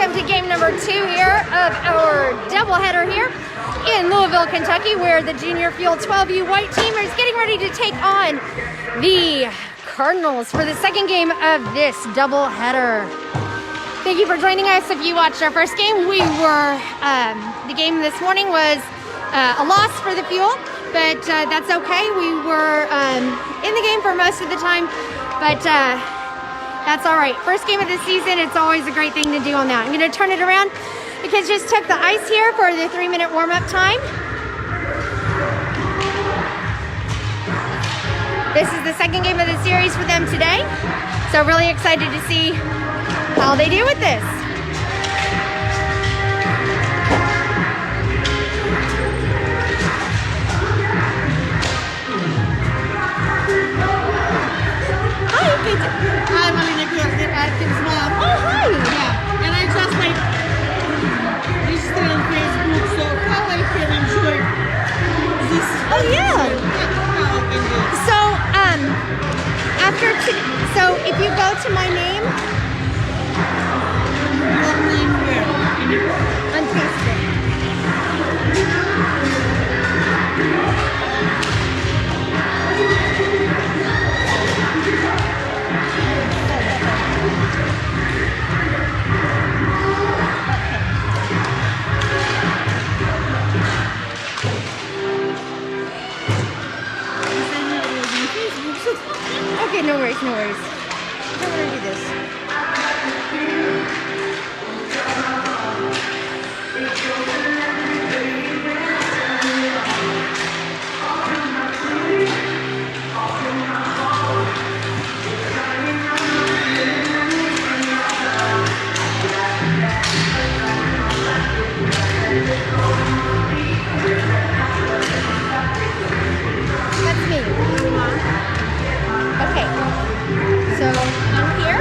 welcome to game number 2 here of our doubleheader here in Louisville, Kentucky, where the junior field 12U white team is getting ready to take on the Cardinals for the second game of this doubleheader. Thank you for joining us. If you watched our first game, the game this morning was a loss for the Fuel, but that's okay. We were in the game for most of the time, but that's all right. First game of the season, it's always a great thing to do on that. I'm going to turn it around. The kids just took the ice here for the 3-minute warm-up time. This is the second game of the series for them today, so really excited to see how they do with this. I'm Artem Kirzner. Oh, hi! Yeah, and I just registered on Facebook, so how I can enjoy this. Oh, yeah. How I can do it. So if you go to my name Your name where? on Facebook. Okay, no worries, no worries. How do I do this? That's me. Okay. So I'm here.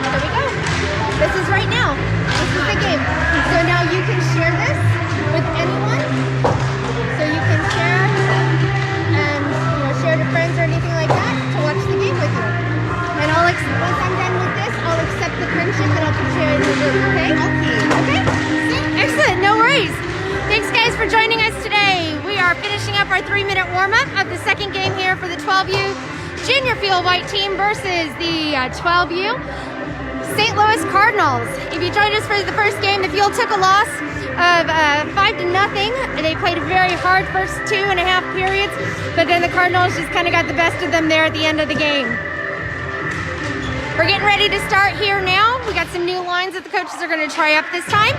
There we go. This is right now. This is the game. So now you can share this with anyone. So you can share and share to friends or anything like that to watch the game with you. And once I'm done with this, I'll accept the friendship and I'll keep sharing the group. Okay? Okay. Excellent. No worries. Thanks guys for joining us today. We are finishing up our 3-minute warm-up of the second game here for the 12U junior field white team versus the 12U St. Louis Cardinals. If you joined us for the first game, the field took a loss of 5-0. They played a very hard first 2.5 periods, but then the Cardinals just kind of got the best of them there at the end of the game. We're getting ready to start here now. We got some new lines that the coaches are going to try up this time.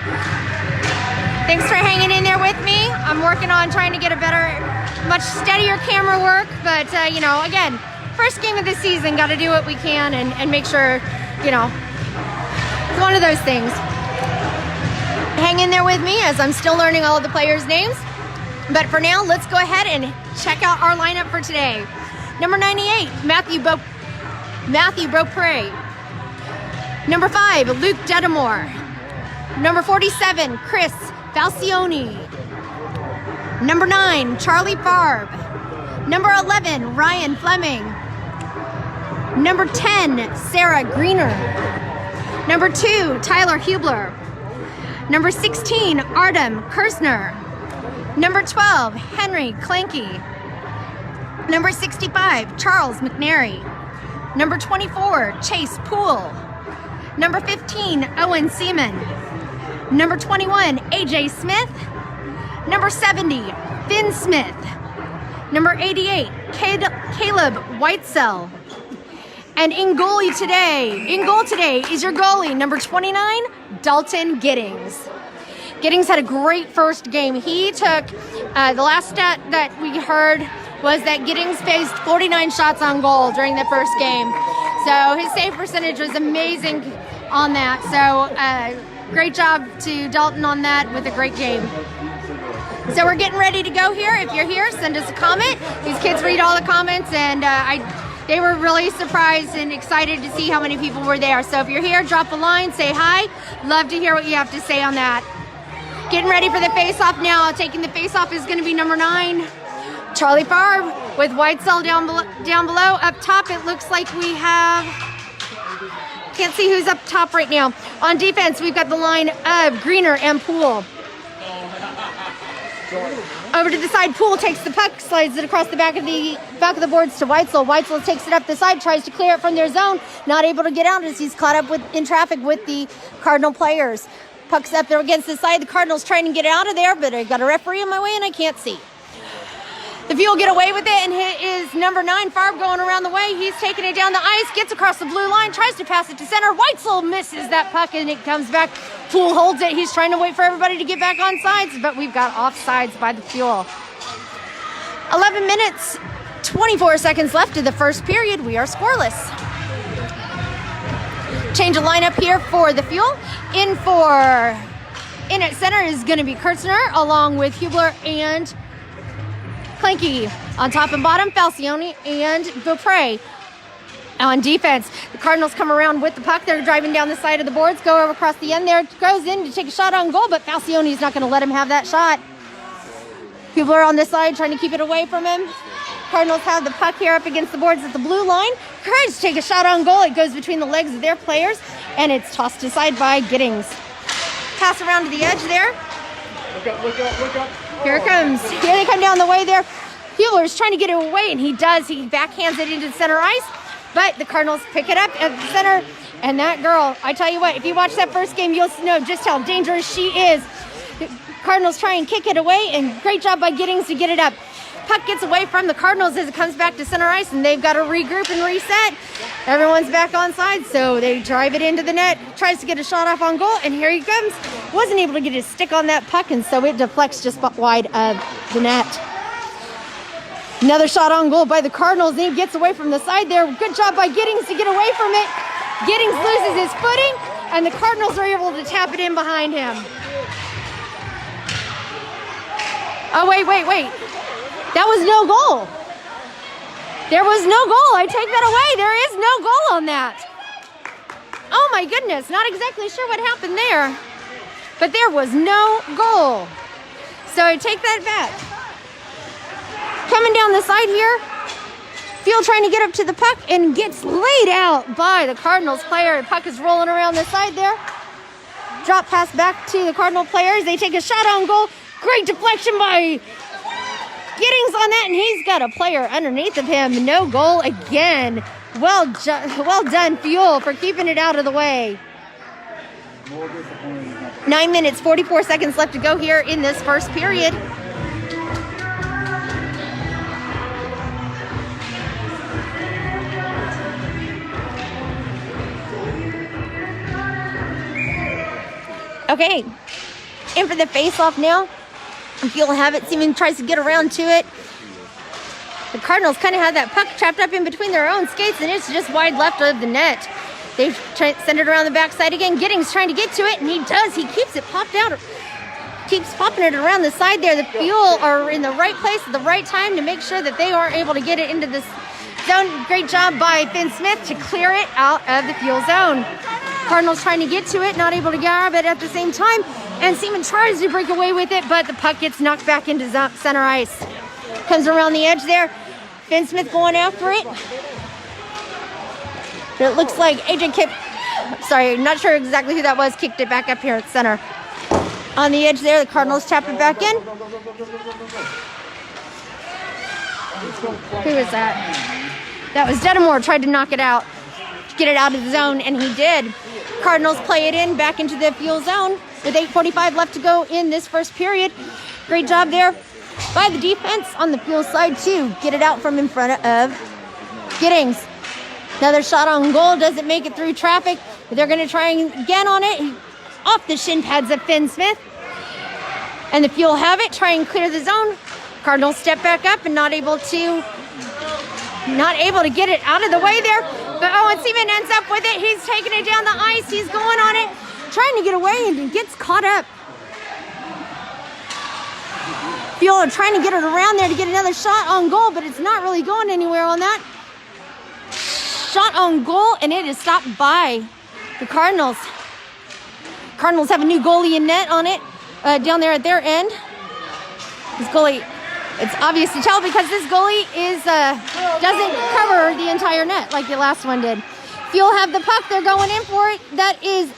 Thanks for hanging in there with me. I'm working on trying to get a better, much steadier camera work, but again, first game of the season, got to do what we can and make sure, it's one of those things. Hang in there with me as I'm still learning all of the players' names. But for now, let's go ahead and check out our lineup for today. Number 98, Matthew Beaupre. Number 5, Luke Detamore. Number 47, Chris Falcione. Number 9, Charlie Farb. Number 11, Ryan Fleming. Number 10, Sarah Greener. Number 2, Tyler Hublar. Number 16, Artem Kirzner. Number 12, Henry Kleinke. Number 65, Charlie Mcnary. Number 24, Chase Poole. Number 15, Owen Seaman. Number 21, AJ Smith. Number 70, Finn Smith. Number 88, Kaleb Whitesell. And in goal today is your goalie, number 29, Dalton Giddings. Giddings had a great first game. He took, the last stat that we heard was that Giddings faced 49 shots on goal during the first game. So his save percentage was amazing on that. So great job to Dalton on that with a great game. So we're getting ready to go here. If you're here, send us a comment. These kids read all the comments, and they were really surprised and excited to see how many people were there. So if you're here, drop a line, say hi. Love to hear what you have to say on that. Getting ready for the face-off now. Taking the face-off is going to be number 9, Charlie Farb, with Whitesell down below. Up top, it looks like we have Can't see who's up top right now. On defense, we've got the line of Greener and Poole. Over to the side, Poole takes the puck, slides it across the back of the boards to Whitesell. Whitesell takes it up the side, tries to clear it from their zone, not able to get out as he's caught up in traffic with the Cardinal players. Puck's up there against the side. The Cardinals trying to get it out of there, but I got a referee in my way and I can't see. The Fuel get away with it, and it is number 9, Farb, going around the way. He's taking it down the ice, gets across the blue line, tries to pass it to center. Whitesell misses that puck, and it comes back. Poole holds it. He's trying to wait for everybody to get back on sides, but we've got offsides by the Fuel. 11 minutes, 24 seconds left of the first period. We are scoreless. Change of lineup here for the Fuel. In at center is going to be Kirzner, along with Hublar and Kleinke. On top and bottom, Falcione and Beaupre. On defense, the Cardinals come around with the puck. They're driving down the side of the boards, go over across the end there, goes in to take a shot on goal, but Falcione's not going to let him have that shot. Hublar on this side trying to keep it away from him. Cardinals have the puck here up against the boards at the blue line. Tries to take a shot on goal. It goes between the legs of their players, and it's tossed aside by Giddings. Pass around to the edge there. Look up. Here it comes. Here they come down the way there. Hubler's trying to get it away, and he does. He backhands it into the center ice, but the Cardinals pick it up at the center. And that girl, I tell you what, if you watch that first game, you'll know just how dangerous she is. The Cardinals try and kick it away, and great job by Giddings to get it up. Puck gets away from the Cardinals as it comes back to center ice, and they've got to regroup and reset. Everyone's back on side, so they drive it into the net. Tries to get a shot off on goal, and here he comes. Wasn't able to get his stick on that puck, and so it deflects just wide of the net. Another shot on goal by the Cardinals, and he gets away from the side there. Good job by Giddings to get away from it. Giddings loses his footing, and the Cardinals are able to tap it in behind him. Oh, wait. That was no goal. There was no goal. I take that away. There is no goal on that. Oh my goodness. Not exactly sure what happened there. But there was no goal. So I take that back. Coming down the side here. Field trying to get up to the puck and gets laid out by the Cardinals player. The puck is rolling around the side there. Drop pass back to the Cardinal players. They take a shot on goal. Great deflection by Giddings on that, and he's got a player underneath of him. No goal again. Well done, Fuel, for keeping it out of the way. 9 minutes, 44 seconds left to go here in this first period. Okay, in for the face-off now. Fuel have it. Seaman tries to get around to it. The Cardinals kind of had that puck trapped up in between their own skates, and it's just wide left of the net. They send it around the backside again. Giddings trying to get to it, and he does. He keeps it popped out. Keeps popping it around the side there. The Fuel are in the right place at the right time to make sure that they are able to get it into this zone. Great job by Finn Smith to clear it out of the Fuel zone. Cardinals trying to get to it, not able to grab it at the same time. And Seaman tries to break away with it, but the puck gets knocked back into center ice. Comes around the edge there. Finn Smith going after it. It looks like AJ not sure exactly who that was, kicked it back up here at center. On the edge there, the Cardinals tap it back in. Who was that? That was Detamore, tried to knock it out. Get it out of the zone, and he did. Cardinals play it in back into the Fuel zone with 8:45 left to go in this first period. Great job there by the defense on the Fuel side to get it out from in front of Giddings. Another shot on goal, doesn't make it through traffic, but they're going to try again on it. Off the shin pads of Finn Smith. And the Fuel have it, try and clear the zone. Cardinals step back up and not able to get it out of the way there. But Owen Seaman ends up with it. He's taking it down the ice. He's going on it, trying to get away, and he gets caught up. Fuel are trying to get it around there to get another shot on goal, but it's not really going anywhere on that. Shot on goal, and it is stopped by the Cardinals. Cardinals have a new goalie in net on it, down there at their end. This goalie, it's obvious to tell because this goalie doesn't cover the entire net like the last one did. Fuel have the puck. They're going in for it. That is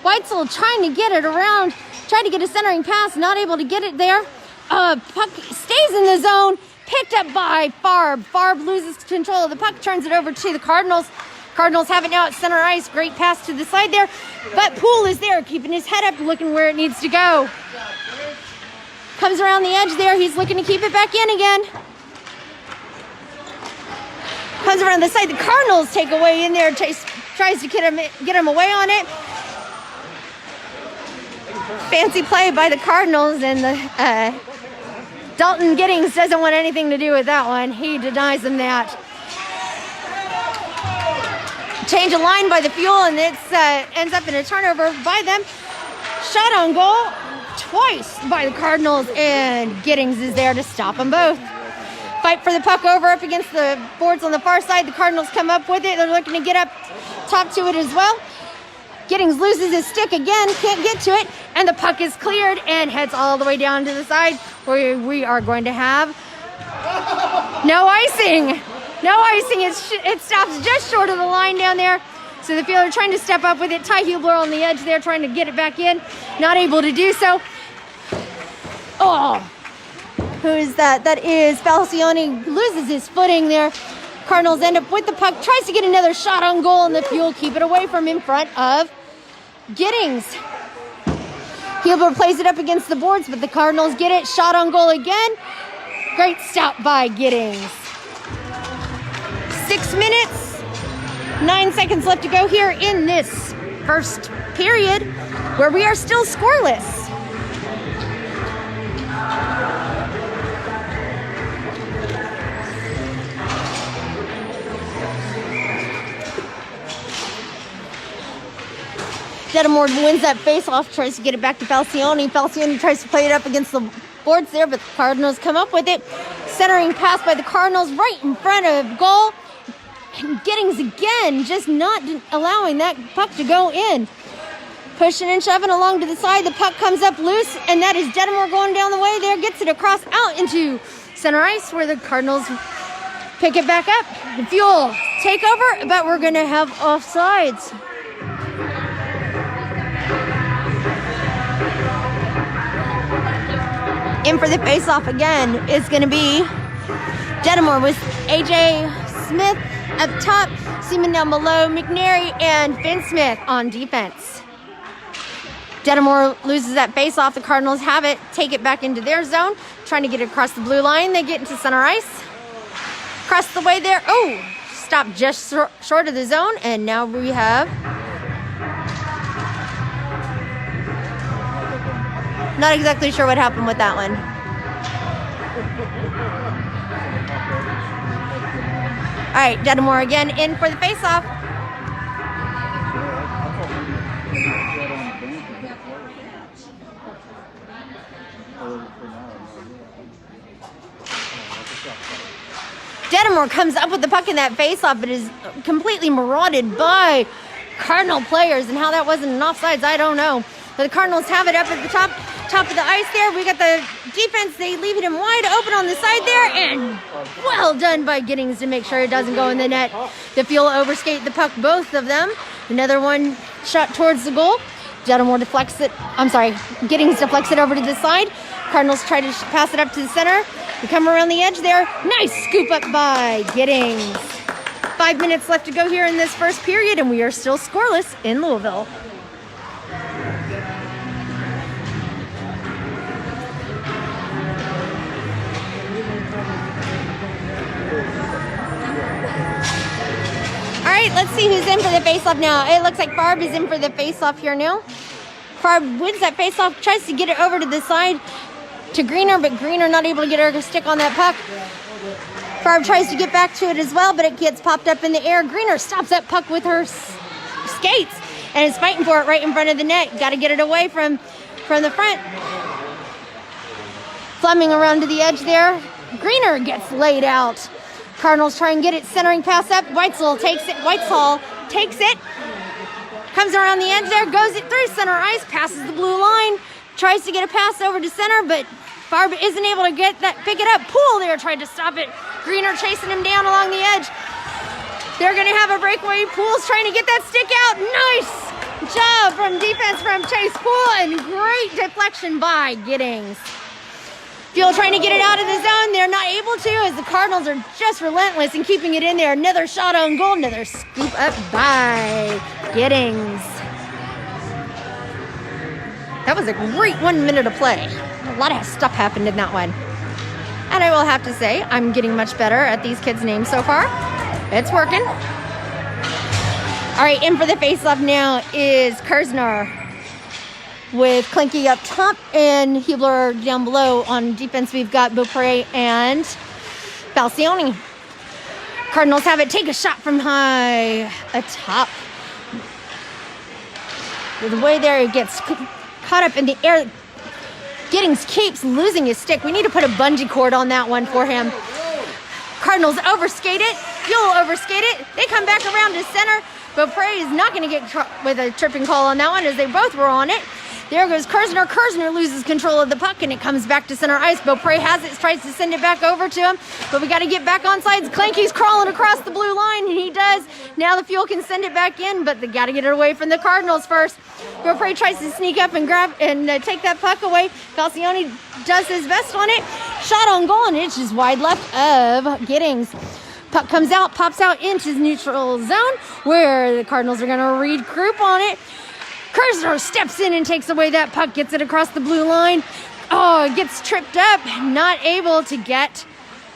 Whitesell trying to get it around. Trying to get a centering pass. Not able to get it there. Puck stays in the zone. Picked up by Farb. Farb loses control of the puck. Turns it over to the Cardinals. Cardinals have it now at center ice. Great pass to the side there. But Poole is there, keeping his head up, looking where it needs to go. Comes around the edge there. He's looking to keep it back in again. Comes around the side. The Cardinals take away in there. Chase tries to get him away on it. Fancy play by the Cardinals, and the Dalton Giddings doesn't want anything to do with that one. He denies them that. Change of line by the Fuel, and it ends up in a turnover by them. Shot on goal twice by the Cardinals, and Giddings is there to stop them both. Fight for the puck over up against the boards on the far side. The Cardinals come up with it. They're looking to get up top to it as well. Giddings loses his stick again, can't get to it, and the puck is cleared and heads all the way down to the side, where we are going to have no icing. No icing. It stops just short of the line down there. So the fielder trying to step up with it. Ty Hublar on the edge there, trying to get it back in. Not able to do so. Oh, who is that? That is Falcione. Loses his footing there. Cardinals end up with the puck. Tries to get another shot on goal, and the Fuel keep it away from in front of Giddings. Hublar plays it up against the boards, but the Cardinals get it. Shot on goal again. Great stop by Giddings. 6 minutes, 9 seconds left to go here in this first period, where we are still scoreless. Detamore wins that face-off, tries to get it back to Falcione. Falcione tries to play it up against the boards there, but the Cardinals come up with it. Centering pass by the Cardinals right in front of goal. And Giddings again, just not allowing that puck to go in. Pushing and shoving along to the side. The puck comes up loose, and that is Detamore going down the way there. Gets it across out into center ice, where the Cardinals pick it back up. The Fuel take over, but we're going to have offsides. In for the face-off again is going to be Detamore with A.J. Smith up top, Seaman down below, McNary and Finn Smith on defense. Detamore loses that face-off. The Cardinals have it, take it back into their zone, trying to get it across the blue line. They get into center ice. Across the way there. Oh, stopped just short of the zone, and now we have... Not exactly sure what happened with that one. All right, Detamore again in for the face-off. Detamore comes up with the puck in that face-off, but is completely marauded by Cardinal players, and how that wasn't an offsides, I don't know. But the Cardinals have it up at the top of the ice there. We got the defense. They leave him wide open on the side there, and well done by Giddings to make sure it doesn't go in the net. The Fuel overskate the puck, both of them. Another one shot towards the goal. Detamore deflects it. Giddings deflects it over to the side. Cardinals try to pass it up to the center. We come around the edge there. Nice scoop up by Giddings. 5 minutes left to go here in this first period, and we are still scoreless in Louisville. All right, let's see who's in for the face-off now. It looks like Farb is in for the face-off here now. Farb wins that face-off, tries to get it over to the side to Greener, but Greener not able to get her stick on that puck. Farb tries to get back to it as well, but it gets popped up in the air. Greener stops that puck with her skates and is fighting for it right in front of the net. Got to get it away from the front. Fleming around to the edge there. Greener gets laid out. Cardinals try and get it, centering pass up. Whitesell takes it. Comes around the edge there, goes it through center ice, passes the blue line, tries to get a pass over to center, but Farb isn't able to pick it up. Poole there tried to stop it. Greener chasing him down along the edge. They're going to have a breakaway. Poole's trying to get that stick out. Nice job from defense from Chase Poole, and great deflection by Giddings. Fuel trying to get it out of the zone. They're not able to, as the Cardinals are just relentless in keeping it in there. Another shot on goal. Another scoop up by Giddings. That was a great 1 minute of play. A lot of stuff happened in that one. And I will have to say, I'm getting much better at these kids' names so far. It's working. All right, in for the face-off now is Kirzner with Kleinke up top and Hublar down below. On defense, we've got Beaupre and Falcione. Cardinals have it. Take a shot from high atop. The way there, it gets caught up in the air. Giddings keeps losing his stick. We need to put a bungee cord on that one for him. Cardinals overskate it. Fuel overskate it. They come back around to center. Beaupre is not going to get with a tripping call on that one, as they both were on it. There goes Kirzner. Kirzner loses control of the puck, and it comes back to center ice. Beaupre has it, tries to send it back over to him, but we got to get back on sides. Kleinke's crawling across the blue line, and he does. Now the Fuel can send it back in, but they got to get it away from the Cardinals first. Beaupre tries to sneak up and grab and take that puck away. Falcione does his best on it. Shot on goal, and it's just wide left of Giddings. Puck comes out, pops out into the neutral zone, where the Cardinals are going to regroup on it. Kirzner steps in and takes away that puck, gets it across the blue line. Oh, it gets tripped up, not able to get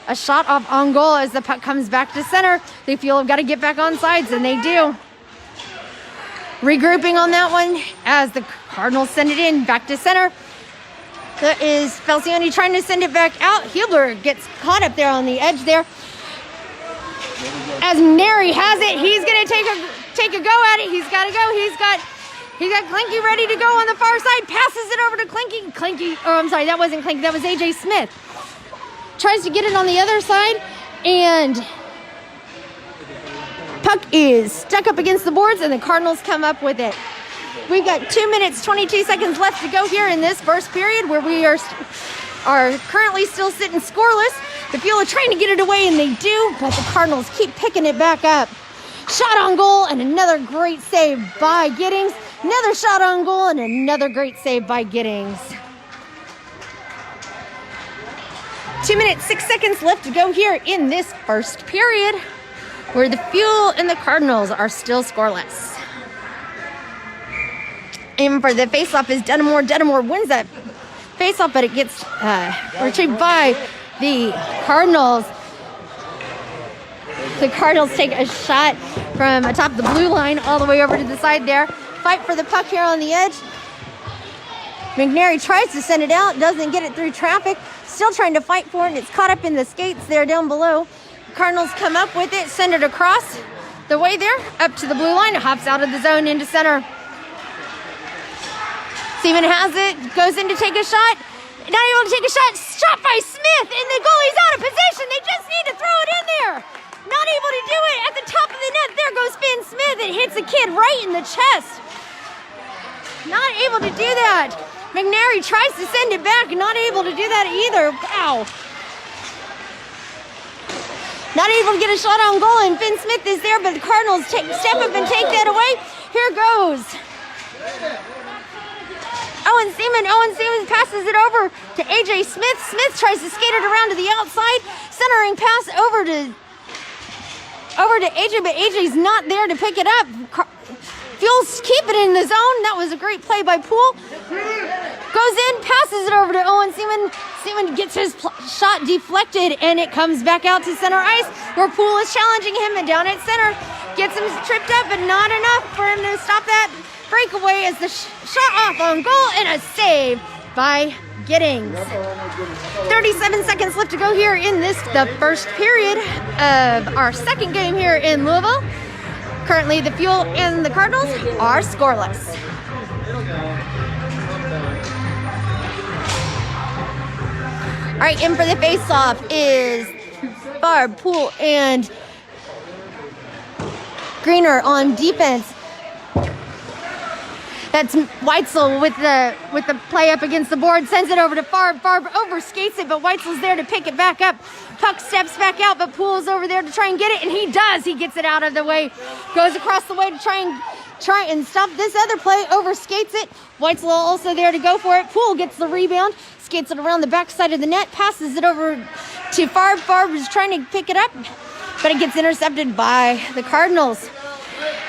a shot off on goal as the puck comes back to center. They feel they've got to get back on sides, and they do. Regrouping on that one as the Cardinals send it in back to center. That is Falcione trying to send it back out. Hublar gets caught up there on the edge there. As Mcnary has it, he's going to take a go at it. He's got to go. He's got Kleinke ready to go on the far side. Passes it over to Kleinke. That wasn't Kleinke. That was AJ Smith. Tries to get it on the other side, and puck is stuck up against the boards, and the Cardinals come up with it. We've got 2 minutes, 22 seconds left to go here in this first period, where we are currently still sitting scoreless. The Fuel are trying to get it away, and they do, but the Cardinals keep picking it back up. Shot on goal, and another great save by Giddings. Another shot on goal, and another great save by Giddings. 2 minutes, 6 seconds left to go here in this first period, where the Fuel and the Cardinals are still scoreless. And for the faceoff is Detamore. Detamore wins that faceoff, but it gets retrieved by the Cardinals. The Cardinals take a shot from atop the blue line all the way over to the side there. Fight for the puck here on the edge. Mcnary tries to send it out, doesn't get it through traffic. Still trying to fight for it, and it's caught up in the skates there down below. The Cardinals come up with it, send it across the way there, up to the blue line. It hops out of the zone into center. Seaman has it, goes in to take a shot. Not able to take a shot. Shot by Smith, and the goalie's out of position. They just need to throw it in there. Not able to do it. At the top of the net, there goes Finn Smith. It hits a kid right in the chest. Not able to do that. Mcnary tries to send it back. Not able to do that either. Wow. Not able to get a shot on goal, and Finn Smith is there, but the Cardinals step up and take that away. Here goes Owen Seaman. Owen Seaman passes it over to AJ Smith. Smith tries to skate it around to the outside. Centering pass over to AJ, but AJ's not there to pick it up. Fuel's keep it in the zone. That was a great play by Poole. Goes in, passes it over to Owen Seaman. Seaman gets his shot deflected, and it comes back out to center ice, where Poole is challenging him, and down at center gets him tripped up, but not enough for him to stop that breakaway as the shot off on goal, and a save by Giddings. 37 seconds left to go here in the first period of our second game here in Louisville. Currently, the Fuel and the Cardinals are scoreless. All right, in for the face-off is Farb, Poole, and Greener on defense. That's Whitesell with the play up against the board, sends it over to Farb. Farb overskates it, but Whitesell's there to pick it back up. Puck steps back out, but Poole's over there to try and get it, and he does. He gets it out of the way, goes across the way to try and stop this other play, overskates it. Whitesell also there to go for it. Poole gets the rebound, skates it around the backside of the net, passes it over to Farb. Farb is trying to pick it up, but it gets intercepted by the Cardinals.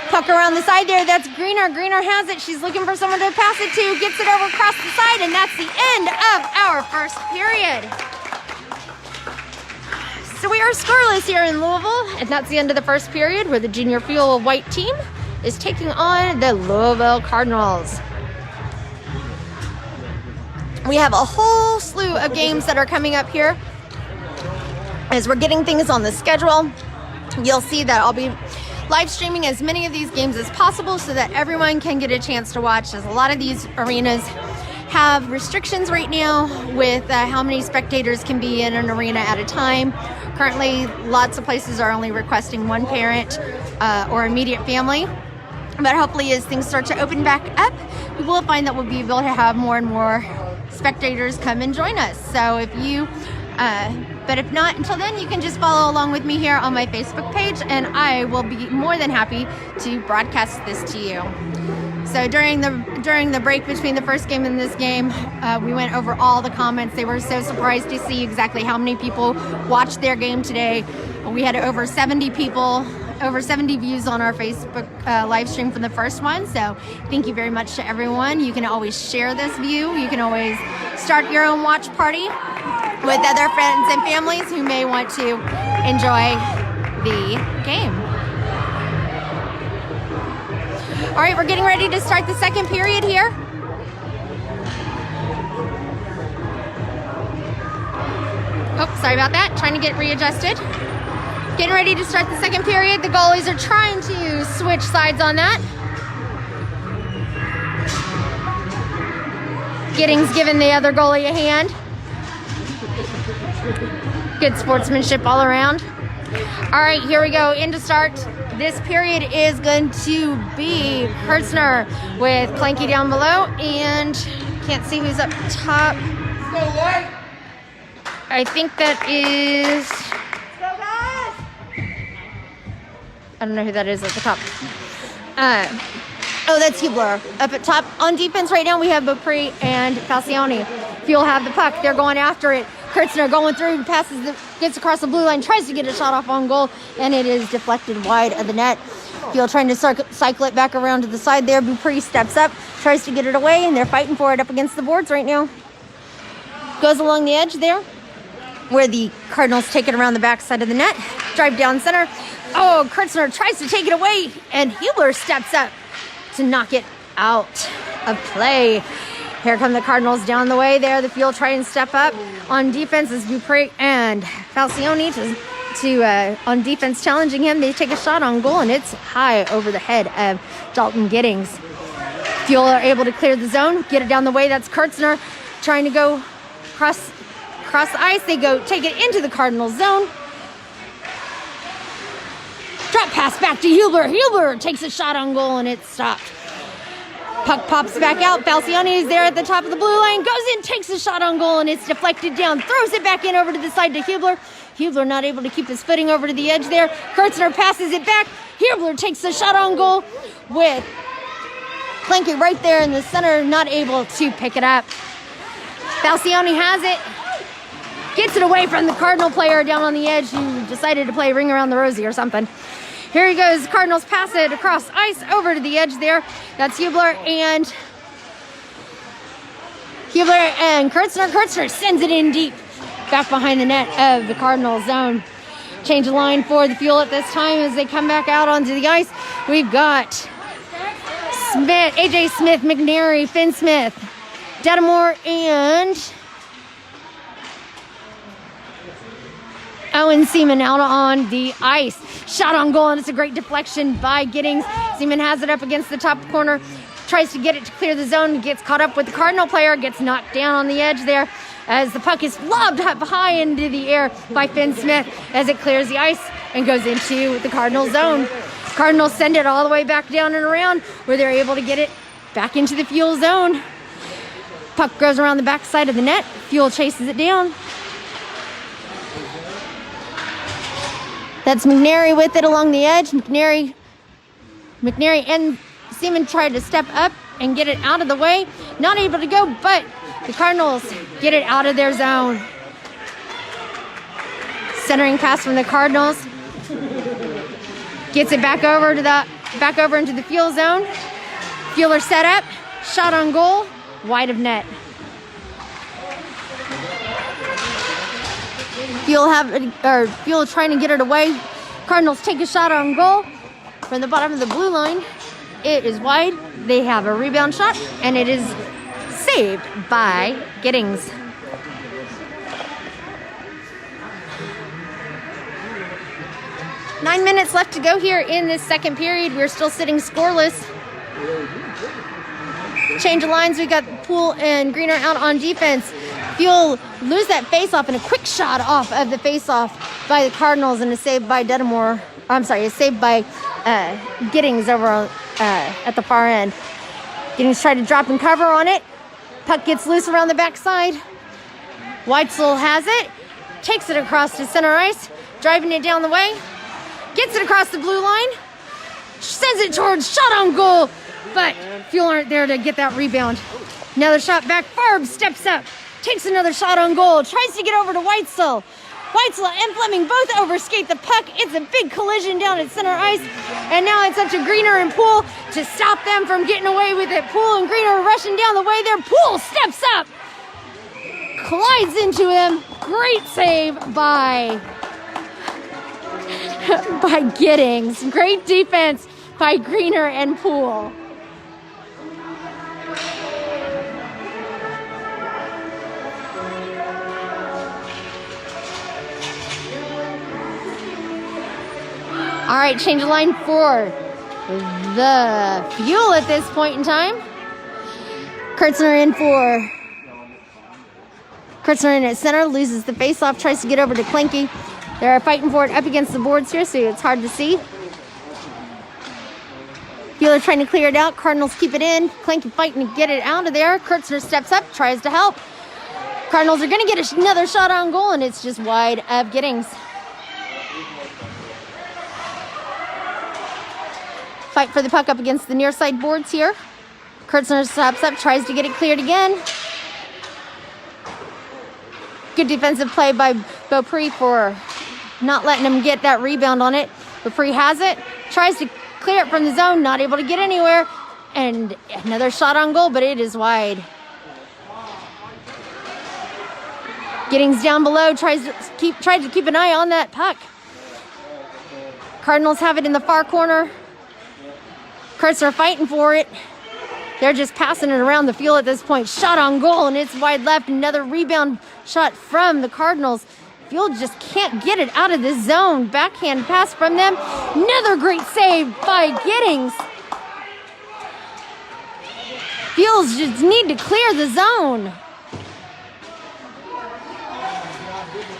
Puck around the side there, that's Greener. Greener has it. She's looking for someone to pass it to, gets it over across the side, and that's the end of our first period. So we are scoreless here in Louisville, and that's the end of the first period, where the Junior Fuel White team is taking on the Louisville Cardinals. We have a whole slew of games that are coming up here. As we're getting things on the schedule, you'll see that I'll be live streaming as many of these games as possible so that everyone can get a chance to watch, as a lot of these arenas have restrictions right now with how many spectators can be in an arena at a time. Currently, lots of places are only requesting one parent or immediate family. But hopefully as things start to open back up, we will find that we'll be able to have more and more spectators come and join us. So if you, but if not, until then, you can just follow along with me here on my Facebook page, and I will be more than happy to broadcast this to you. So during the break between the first game and this game, we went over all the comments. They were so surprised to see exactly how many people watched their game today. We had over 70 people, over 70 views on our Facebook live stream from the first one. So thank you very much to everyone. You can always share this view. You can always start your own watch party with other friends and families who may want to enjoy the game. All right, we're getting ready to start the second period here. Oh, sorry about that. Trying to get readjusted. Getting ready to start the second period. The goalies are trying to switch sides on that. Giddings giving the other goalie a hand. Good sportsmanship all around. All right, here we go. In to start. This period is going to be Kirzner with Kleinke down below, and can't see who's up top. I think that is... I don't know who that is at the top. Oh, that's Hublar. Up at top on defense right now, we have Beaupre and Falcione. Fuel have the puck. They're going after it. Kirzner going through, gets across the blue line, tries to get a shot off on goal, and it is deflected wide of the net. Fuel trying to cycle it back around to the side there. Beaupre steps up, tries to get it away, and they're fighting for it up against the boards right now. Goes along the edge there, where the Cardinals take it around the backside of the net. Drive down center. Oh, Kirzner tries to take it away, and Hublar steps up to knock it out of play. Here come the Cardinals down the way there. The Fuel try and step up. On defense is Beaupre and Falcione on defense challenging him. They take a shot on goal, and it's high over the head of Dalton Giddings. Fuel are able to clear the zone, get it down the way. That's Kirzner trying to go across the ice. They go take it into the Cardinals zone. Drop pass back to Hublar. Hublar takes a shot on goal, and it's stopped. Puck pops back out. Falcione is there at the top of the blue line. Goes in, takes a shot on goal, and it's deflected down. Throws it back in over to the side to Hublar. Hublar not able to keep his footing over to the edge there. Kirzner passes it back. Hublar takes a shot on goal with Kleinke right there in the center, not able to pick it up. Falcione has it. Gets it away from the Cardinal player down on the edge who decided to play Ring Around the Rosie or something. Here he goes. Cardinals pass it across ice over to the edge there. That's Hublar and Kirzner. Kirzner sends it in deep, back behind the net of the Cardinal zone. Change of line for the Fuel at this time as they come back out onto the ice. We've got Smith, AJ Smith, McNary, Finn Smith, Detamore, and Owen Seaman out on the ice. Shot on goal, and it's a great deflection by Giddings. Seaman has it up against the top corner, tries to get it to clear the zone, gets caught up with the Cardinal player, gets knocked down on the edge there as the puck is lobbed up high into the air by Finn Smith as it clears the ice and goes into the Cardinal zone. Cardinals send it all the way back down and around where they're able to get it Back into the Fuel zone. Puck goes around the backside of the net. Fuel chases it down. That's McNary with it along the edge. McNary and Seaman tried to step up and get it out of the way. Not able to go, but the Cardinals get it out of their zone. Centering pass from the Cardinals. Gets it back over into the Fuel zone. Fueler set up. Shot on goal. Wide of net. Fuel trying to get it away. Cardinals take a shot on goal from the bottom of the blue line. It is wide. They have a rebound shot, and it is saved by Giddings. Nine minutes left to go here in this second period. We're still sitting scoreless. Change of lines. We got Poole and Greener out on defense. Fuel lose that face-off, and a quick shot off of the face-off by the Cardinals, and a save by Detamore. I'm sorry, a save by Giddings over at the far end. Giddings tried to drop and cover on it. Puck gets loose around the backside. Whitesell has it. Takes it across to center ice. Driving it down the way. Gets it across the blue line. Sends it towards shot on goal. But Fuel aren't there to get that rebound. Another shot back. Farb steps up. Takes another shot on goal. Tries to get over to Whitesell. Whitesell and Fleming both overskate the puck. It's a big collision down at center ice. And now it's up to Greener and Poole to stop them from getting away with it. Poole and Greener are rushing down the way there. Poole steps up. Collides into him. Great save by Giddings. Great defense by Greener and Poole. All right, change of line for the Fuel at this point in time. Kirzner in at center, loses the faceoff, tries to get over to Kleinke. They're fighting for it up against the boards here, so it's hard to see. Fueler trying to clear it out. Cardinals keep it in. Kleinke fighting to get it out of there. Kirzner steps up, tries to help. Cardinals are going to get another shot on goal, and it's just wide of Giddings. Fight for the puck up against the near side boards here. Kirzner steps up, tries to get it cleared again. Good defensive play by Beaupre for not letting him get that rebound on it. Beaupre has it, tries to clear it from the zone, not able to get anywhere. And another shot on goal, but it is wide. Giddings down below, tried to keep an eye on that puck. Cardinals have it in the far corner. Kirzner fighting for it. They're just passing it around the field at this point. Shot on goal, and it's wide left. Another rebound shot from the Cardinals. Field just can't get it out of the zone. Backhand pass from them. Another great save by Giddings. Fields just need to clear the zone.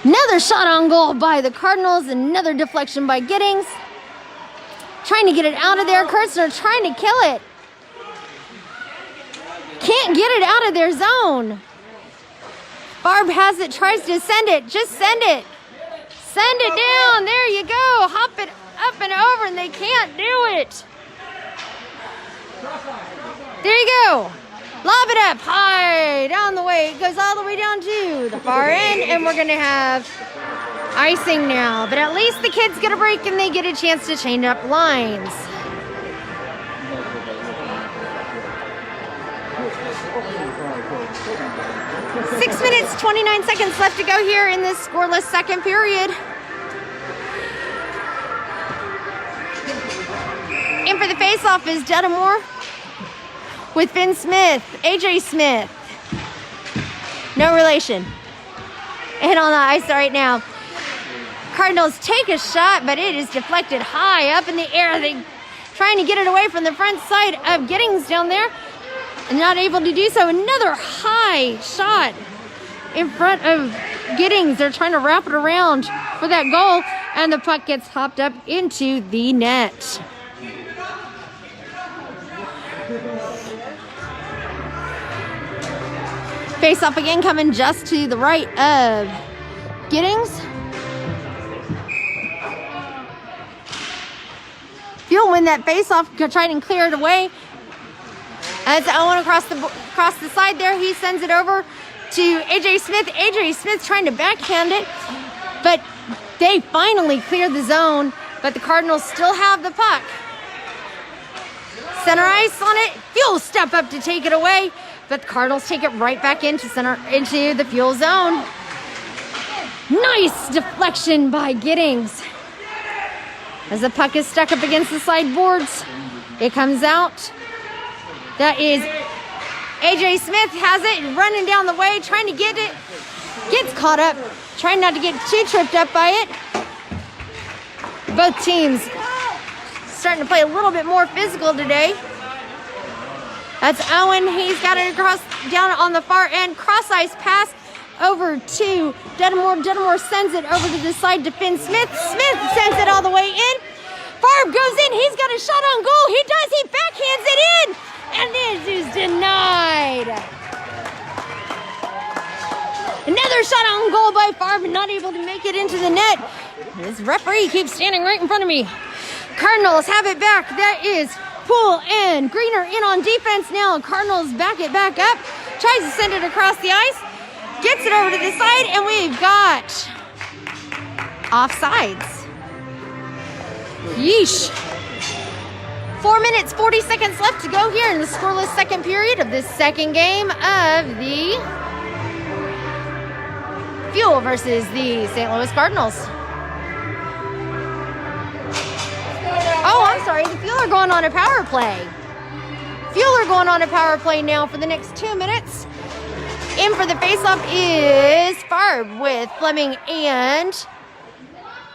Another shot on goal by the Cardinals. Another deflection by Giddings. Trying to get it out of there. Kirzner trying to kill it. Can't get it out of their zone. Farb has it, tries to send it. Just send it. Send it down. There you go. Hop it up and over, and they can't do it. There you go. Lob it up high down the way. It goes all the way down to the far end, and we're going to have icing now. But at least the kids get a break, and they get a chance to change up lines. Six minutes, 29 seconds left to go here in this scoreless second period. In for the faceoff is Detamore with Finn Smith, AJ Smith. No relation. And on the ice right now. Cardinals take a shot, but it is deflected high up in the air. They trying to get it away from the front side of Giddings down there. And not able to do so. Another high shot in front of Giddings. They're trying to wrap it around for that goal, and the puck gets hopped up into the net. Face off again, coming just to the right of Giddings. Fuel win that face off, try and clear it away. As Owen across the side there, he sends it over to AJ Smith. AJ Smith trying to backhand it, but they finally clear the zone, but the Cardinals still have the puck. Center ice on it. Fuel step up to take it away, but the Cardinals take it right back into the Fuel zone. Nice deflection by Giddings. As the puck is stuck up against the side boards, it comes out. That is AJ Smith has it, running down the way, trying to get it. Gets caught up, trying not to get too tripped up by it. Both teams starting to play a little bit more physical today. That's Owen. He's got it across down on the far end. Cross ice pass over to Detamore. Detamore sends it over to the side to Finn Smith. Smith sends it all the way in. Farb goes in. He's got a shot on goal. He does. He backhands it in. And this is denied. Another shot on goal by Farb, not able to make it into the net. This referee keeps standing right in front of me. Cardinals have it back. That is Poole and Greener in on defense now. Cardinals back it back up. Tries to send it across the ice. Gets it over to the side, and we've got offsides. Yeesh. 4 minutes, 40 seconds left to go here in the scoreless second period of this second game of the Fuel versus the St. Louis Cardinals. Oh, I'm sorry. The Fuel are going on a power play. Fuel are going on a power play now for the next 2 minutes. In for the faceoff is Farb with Fleming and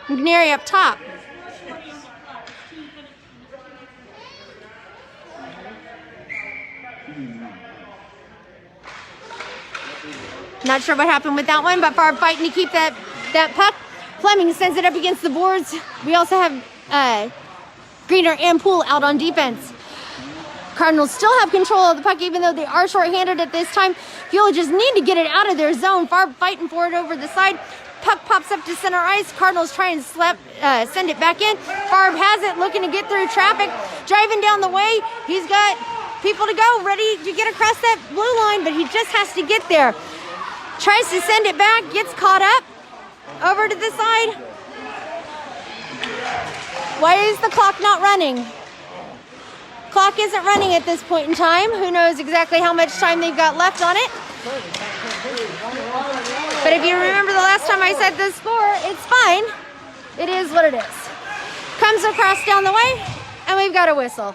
Mcnary up top. Not sure what happened with that one, but Farb fighting to keep that puck. Fleming sends it up against the boards. We also have Greener and Poole out on defense. Cardinals still have control of the puck, even though they are shorthanded at this time. Fuel just need to get it out of their zone. Farb fighting for it over the side. Puck pops up to center ice. Cardinals try and send it back in. Farb has it, looking to get through traffic. Driving down the way. He's got people to go, ready to get across that blue line, but he just has to get there. Tries to send it back, gets caught up. Over to the side. Why is the clock not running? Clock isn't running at this point in time. Who knows exactly how much time they've got left on it. But if you remember the last time I said the score, it's fine. It is what it is. Comes across down the way, and we've got a whistle.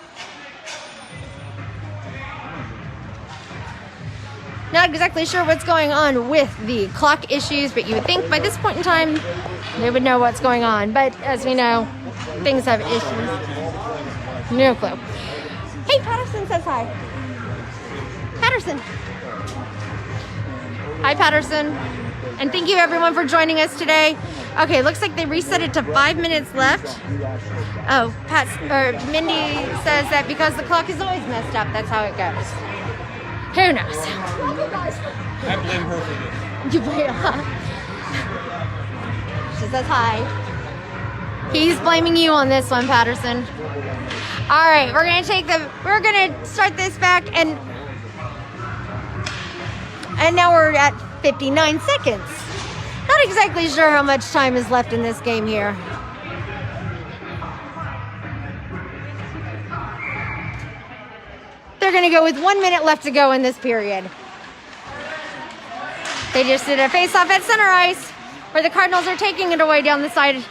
Not exactly sure what's going on with the clock issues, but you would think by this point in time they would know what's going on. But as we know, things have issues. No clue. Hey, Patterson says hi. Patterson. Hi, Patterson. And thank you everyone for joining us today. Okay, looks like they reset it to 5 minutes left. Oh, Mindy says that because the clock is always messed up, that's how it goes. Who knows? I blame her for this. You blame her. She says hi. He's blaming you on this one, Patterson. All right, we're gonna start this back, and now we're at 59 seconds. Not exactly sure how much time is left in this game here. They're going to go with 1 minute left to go in this period. They just did a face-off at center ice where the Cardinals are taking it away down the side.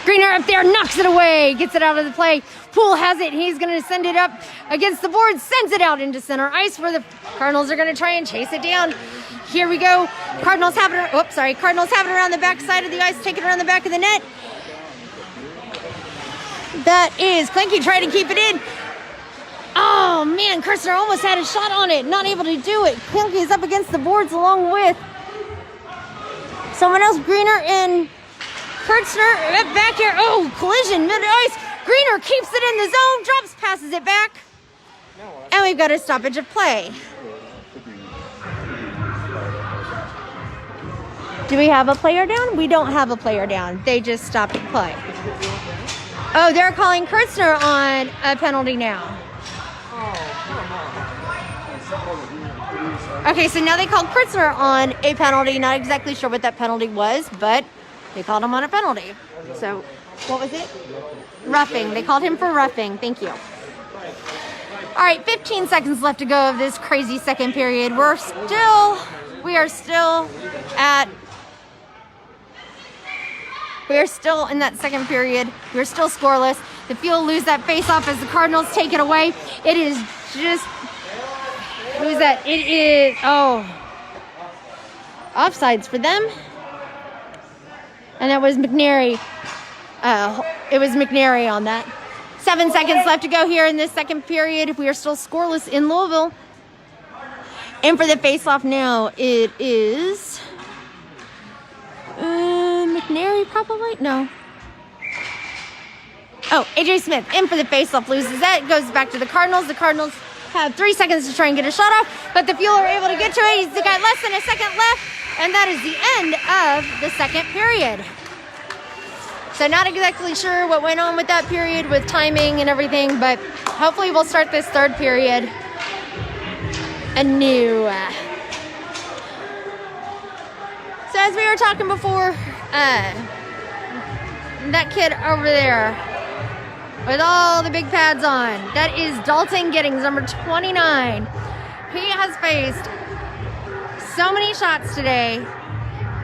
Greener up there, knocks it away, gets it out of the play. Poole has it. He's going to send it up against the board, sends it out into center ice where the Cardinals are going to try and chase it down. Here we go. Cardinals have it around the back side of the ice, take it around the back of the net. That is Kleinke trying to keep it in. Oh man, Kirzner almost had a shot on it, not able to do it. Kleinke is up against the boards along with someone else. Greener and Kirzner back here. Oh, collision mid ice. Greener keeps it in the zone, drops, passes it back. And we've got a stoppage of play. Do we have a player down? We don't have a player down. They just stopped play. Oh, they're calling Kirzner on a penalty now. Okay, so now they called Kirzner on a penalty. Not exactly sure what that penalty was, but they called him on a penalty. So, what was it? Roughing. They called him for roughing. Thank you. All right, 15 seconds left to go of this crazy second period. We are still in that second period. We're still scoreless. The Fuel lose that face-off as the Cardinals take it away. It is just, who is that? It is, offsides for them. And that was McNary. It was McNary on that. 7 seconds left to go here in this second period. We are still scoreless in Louisville. And for the face-off now, it is McNary probably? No. Oh, AJ Smith in for the face-off, loses that. Goes back to the Cardinals. The Cardinals have 3 seconds to try and get a shot off, but the Fuel are able to get to it. He's got less than a second left, and that is the end of the second period. So not exactly sure what went on with that period with timing and everything, but hopefully we'll start this third period anew. So as we were talking before, that kid over there with all the big pads on, that is Dalton Giddings, number 29. He has faced so many shots today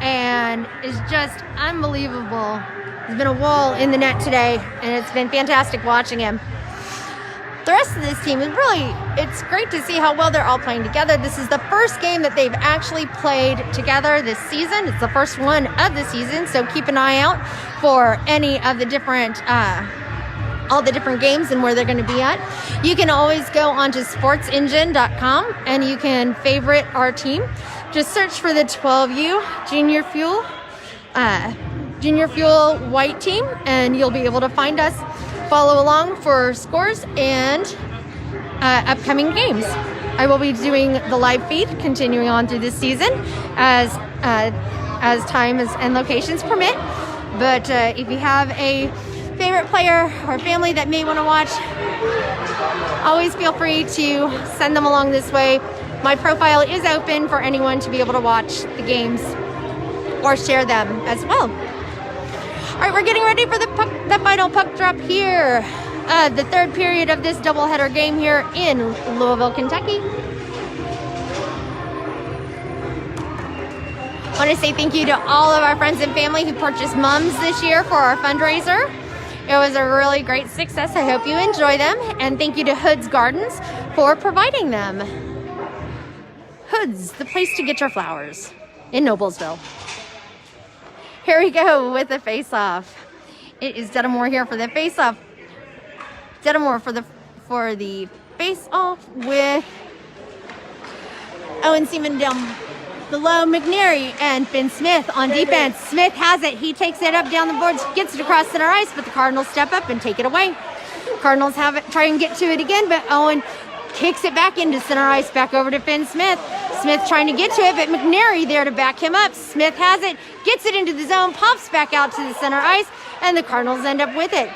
and is just unbelievable. There's been a wall in the net today, and it's been fantastic watching him. The rest of this team is it's great to see how well they're all playing together. This is the first game that they've actually played together this season. It's the first one of the season, so keep an eye out for any of the different, all the different games and where they're going to be at. You can always go onto sportsengine.com and you can favorite our team. Just search for the 12U Junior Fuel White Team, and you'll be able to find us. Follow along for scores and upcoming games. I will be doing the live feed continuing on through this season as time and locations permit. But if you have a favorite player or family that may want to watch, always feel free to send them along this way. My profile is open for anyone to be able to watch the games or share them as well. All right, we're getting ready for the final puck drop here. The third period of this doubleheader game here in Louisville, Kentucky. I want to say thank you to all of our friends and family who purchased mums this year for our fundraiser. It was a really great success. I hope you enjoy them. And thank you to Hood's Gardens for providing them. Hood's, the place to get your flowers in Noblesville. Here we go with the face-off. It is Detamore here for the face-off. Detamore for the face-off with Owen Seaman down below, McNary and Finn Smith on defense. Smith has it. He takes it up down the boards, gets it across center ice, but the Cardinals step up and take it away. Cardinals have it, try and get to it again, but Owen kicks it back into center ice, back over to Finn Smith. Smith trying to get to it, but McNary there to back him up. Smith has it, gets it into the zone, pops back out to the center ice, and the Cardinals end up with it.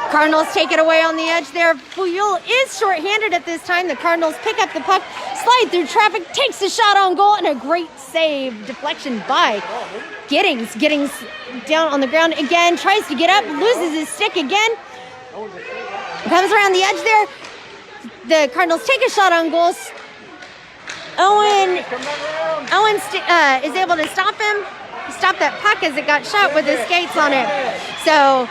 Cardinals take it away on the edge there. Fuel is shorthanded at this time. The Cardinals pick up the puck, slide through traffic, takes the shot on goal, and a great save, deflection by Giddings. Giddings down on the ground again, tries to get up, loses his stick again. Comes around the edge there. The Cardinals take a shot on goal. Owen is able to stop him. Stop that puck as it got shot with his skates on it. So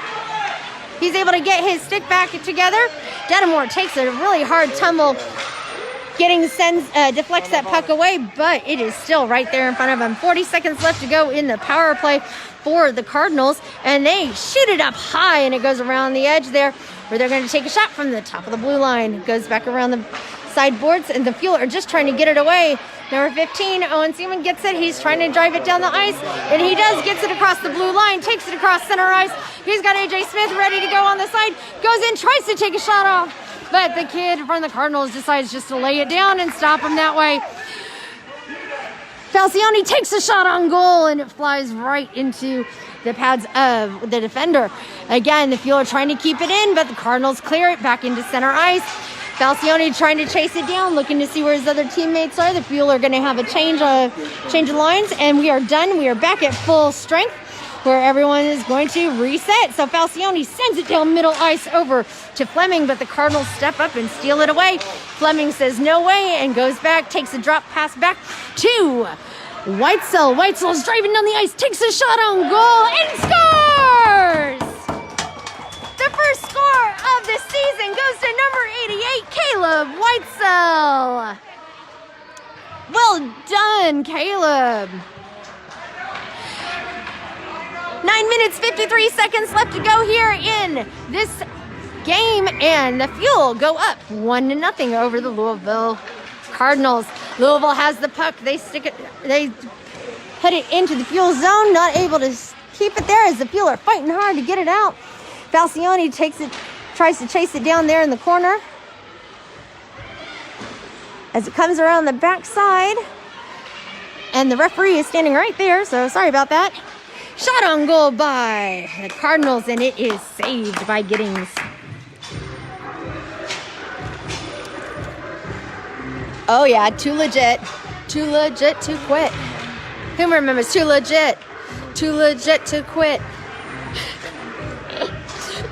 he's able to get his stick back together. Detamore takes a really hard tumble. Giddings deflects that puck away, but it is still right there in front of him. 40 seconds left to go in the power play for the Cardinals, and they shoot it up high, and it goes around the edge there, where they're going to take a shot from the top of the blue line. It goes back around the sideboards, and the Fuel are just trying to get it away. Number 15, Owen Seaman gets it. He's trying to drive it down the ice, and he does, gets it across the blue line, takes it across center ice. He's got AJ Smith ready to go on the side, goes in, tries to take a shot off. but the kid from the Cardinals decides just to lay it down and stop him that way. Falcione takes a shot on goal, and it flies right into the pads of the defender. Again, the Fueler trying to keep it in, but the Cardinals clear it back into center ice. Falcione trying to chase it down, looking to see where his other teammates are. The Fueler going to have a change of lines, and we are done. We are back at full strength, where everyone is going to reset. So Falcione sends it down middle ice over to Fleming, but the Cardinals step up and steal it away. Fleming says no way and goes back, takes a drop pass back to Whitesell. Whitesell's driving down the ice, takes a shot on goal and scores! The first score of the season goes to number 88, Kaleb Whitesell. Well done, Kaleb. 9 minutes, 53 seconds left to go here in this game, and the Fuel go up 1-0 over the Louisville Cardinals. Louisville has the puck. They hit it into the Fuel zone, not able to keep it there as the Fuel are fighting hard to get it out. Falcione tries to chase it down there in the corner as it comes around the backside, and the referee is standing right there, so sorry about that. Shot on goal by the Cardinals, and it is saved by Giddings. Oh yeah, too legit to quit. Who remembers too legit to quit?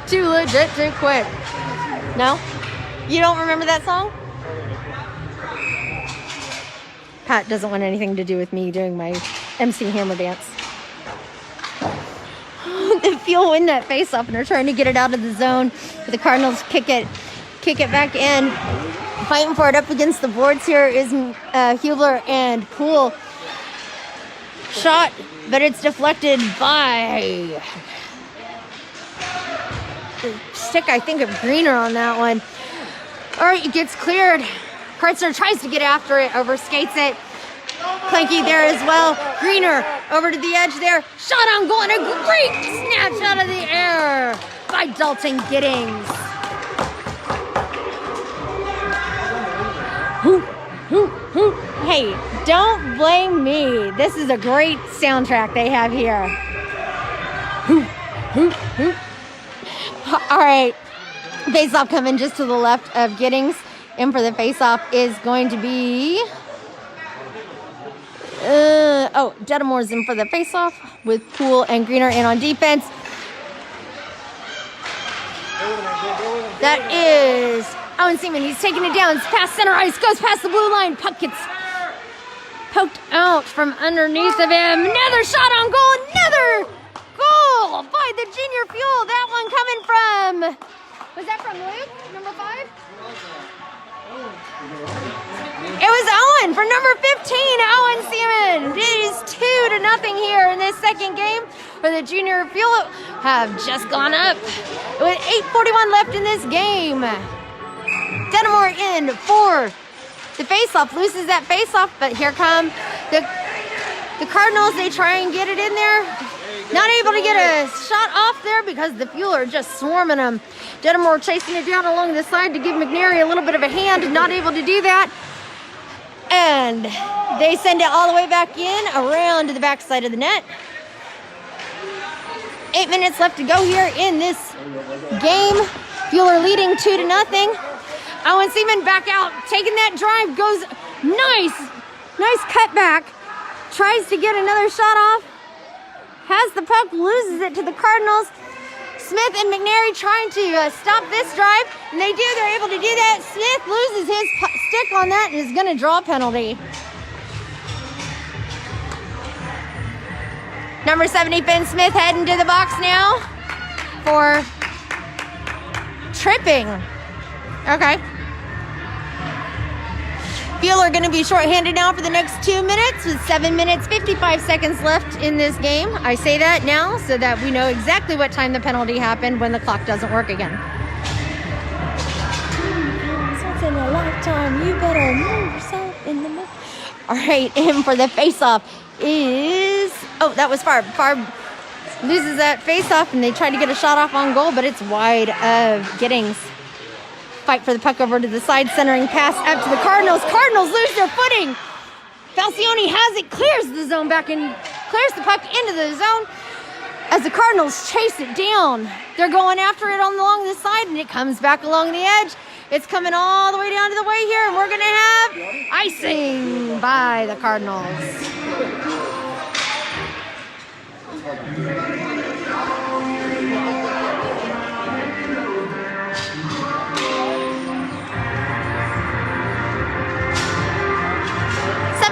Too legit to quit. No? You don't remember that song? Pat doesn't want anything to do with me doing my MC Hammer dance. The Fuel win that face-off, and they're trying to get it out of the zone. But the Cardinals kick it back in. Fighting for it up against the boards here is Hublar and Poole. Shot, but it's deflected by the stick, I think, of Greener on that one. All right, it gets cleared. Kirzner tries to get after it, overskates it. Kleinke there as well. Greener over to the edge there. Shot on goal, and a great snatch out of the air by Dalton Giddings. Hey, don't blame me. This is a great soundtrack they have here. All right, face-off coming just to the left of Giddings. In for the face-off is going to be... Detamore's in for the face-off with Poole and Greener in on defense. That is Owen Seaman. He's taking it down. It's past center ice. Goes past the blue line. Puck gets poked out from underneath of him. Another shot on goal. Another goal by the Junior Fuel. That one coming from... Was that from Luke, number 5? It was Owen for number 15, Owen Seaman. It is 2-0 here in this second game where the Junior Fuel have just gone up with 8:41 left in this game. Detamore in for the faceoff, loses that faceoff, but here come the Cardinals. They try and get it in there. Not able to get a shot off there because the Fuel are just swarming them. Detamore chasing it down along the side to give McNary a little bit of a hand, not able to do that. And they send it all the way back in around to the backside of the net. 8 minutes left to go here in this game. Fuel are leading 2-0. Owen Seaman back out, taking that drive, goes nice cutback. Tries to get another shot off. Has the puck, loses it to the Cardinals. Smith and McNary trying to stop this drive, and they do. They're able to do that. Smith loses his stick on that and is going to draw a penalty. Number 70, Ben Smith, heading to the box now for tripping. Okay. Fuel are going to be shorthanded now for the next 2 minutes with 7 minutes, 55 seconds left in this game. I say that now so that we know exactly what time the penalty happened when the clock doesn't work again. Once in a lifetime, you better move yourself in the middle. All right, in for the face-off is... Oh, that was Farb. Farb loses that face-off, and they try to get a shot off on goal, but it's wide of Giddings. fight for the puck over to the side, centering pass up to the Cardinals. Cardinals lose their footing. Falcione has it, clears the zone back and clears the puck into the zone as the Cardinals chase it down. They're going after it along the side, and it comes back along the edge. It's coming all the way down to the way here, and we're going to have icing by the Cardinals.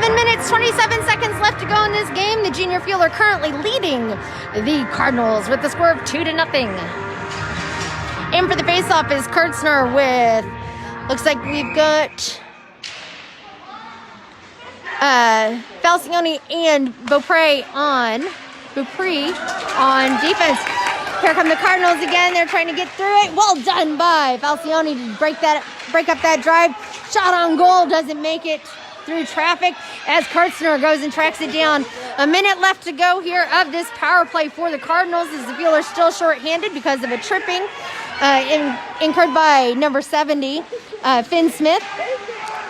Minutes, 27 seconds left to go in this game. The junior fielder currently leading the Cardinals with the score of 2-0. In for the faceoff is Kirzner with, looks like we've got Falcione and Beaupre on defense. Here come the Cardinals again. They're trying to get through it. Well done by Falcione to break up that drive. Shot on goal, doesn't make it through traffic as Kirzner goes and tracks it down. A minute left to go here of this power play for the Cardinals as the fielder's still short-handed because of a tripping incurred by number 70, Finn Smith.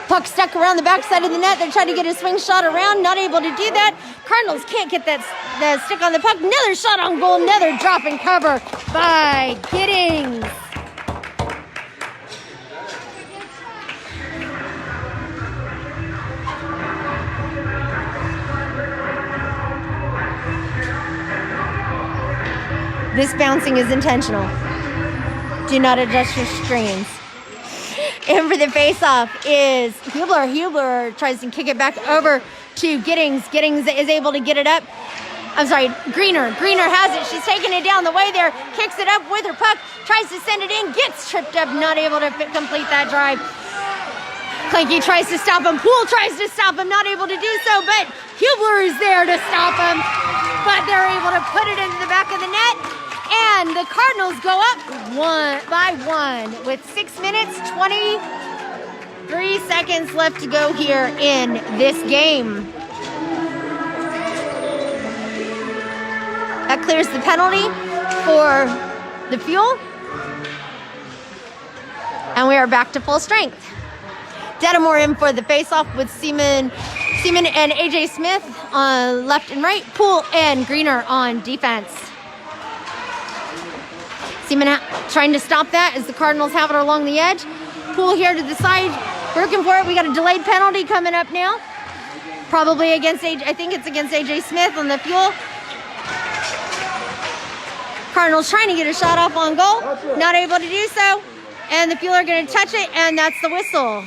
Puck stuck around the backside of the net. They're trying to get a swing shot around, not able to do that. Cardinals can't get that stick on the puck. Another shot on goal, another drop and cover by Giddings. This bouncing is intentional. Do not adjust your screens. In for the face-off is Hublar. Hublar tries to kick it back over to Giddings. Giddings is able to get it up. I'm sorry, Greener. Greener has it. She's taking it down the way there. Kicks it up with her puck. Tries to send it in. Gets tripped up. Not able to complete that drive. Kleinke tries to stop him. Poole tries to stop him. Not able to do so, but Hublar is there to stop him. But they're able to put it into the back of the net. And the Cardinals go up 1-1 with 6 minutes, 23 seconds left to go here in this game. That clears the penalty for the Fuel. And we are back to full strength. Detamore in for the faceoff with Seaman and AJ Smith on left and right. Poole and Greener on defense. Seaman trying to stop that as the Cardinals have it along the edge. Poole here to the side, working for it. We got a delayed penalty coming up now. Probably against I think it's against AJ Smith on the Fuel. Cardinals trying to get a shot off on goal. Not able to do so. And the Fuel are going to touch it, and that's the whistle.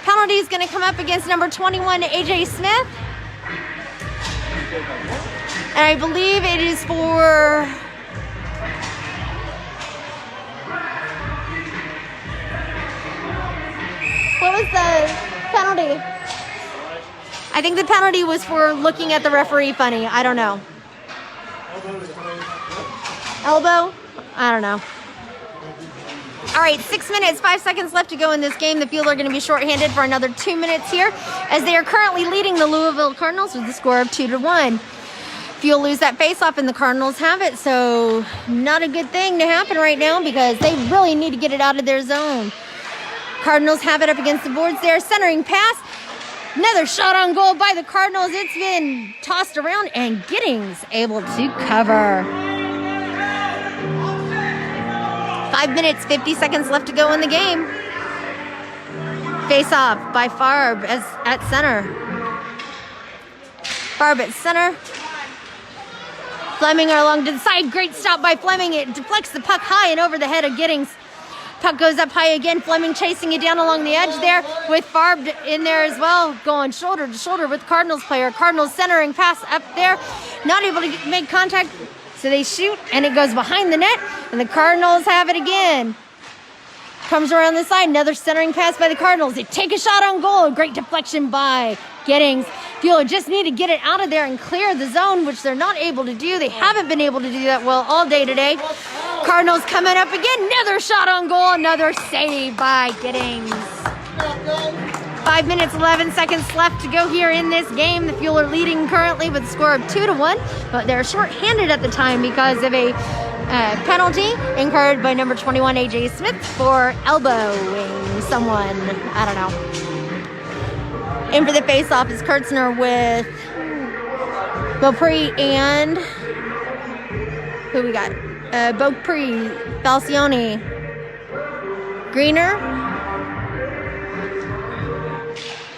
Penalty is going to come up against number 21, AJ Smith. And I believe it is for... What was the penalty? I think the penalty was for looking at the referee funny. I don't know. Elbow? I don't know. All right, 6 minutes, 5 seconds left to go in this game. The Field are going to be shorthanded for another 2 minutes here as they are currently leading the Louisville Cardinals with the score of 2-1. Field lose that face-off and the Cardinals have it, so not a good thing to happen right now because they really need to get it out of their zone. Cardinals have it up against the boards there. Centering pass. Another shot on goal by the Cardinals. It's been tossed around and Giddings able to cover. 5 minutes, 50 seconds left to go in the game. Face off by Farb at center. Farb at center. Fleming along to the side. Great stop by Fleming. It deflects the puck high and over the head of Giddings. Puck goes up high again. Fleming chasing it down along the edge there with Farb in there as well. Going shoulder to shoulder with Cardinals player. Cardinals centering pass up there. Not able to make contact. So they shoot and it goes behind the net. And the Cardinals have it again. Comes around the side. Another centering pass by the Cardinals. They take a shot on goal. Great deflection by Giddings. Fuel just need to get it out of there and clear the zone, which they're not able to do. They haven't been able to do that well all day today. Cardinals coming up again. Another shot on goal. Another save by Giddings. 5 minutes, 11 seconds left to go here in this game. The Fuel are leading currently with a score of 2-1, but they're short-handed at the time because of a penalty incurred by number 21, AJ Smith, for elbowing someone. I don't know. In for the face-off is Kirzner with Beaupre and who we got? Beaupre, Falcione, Greener.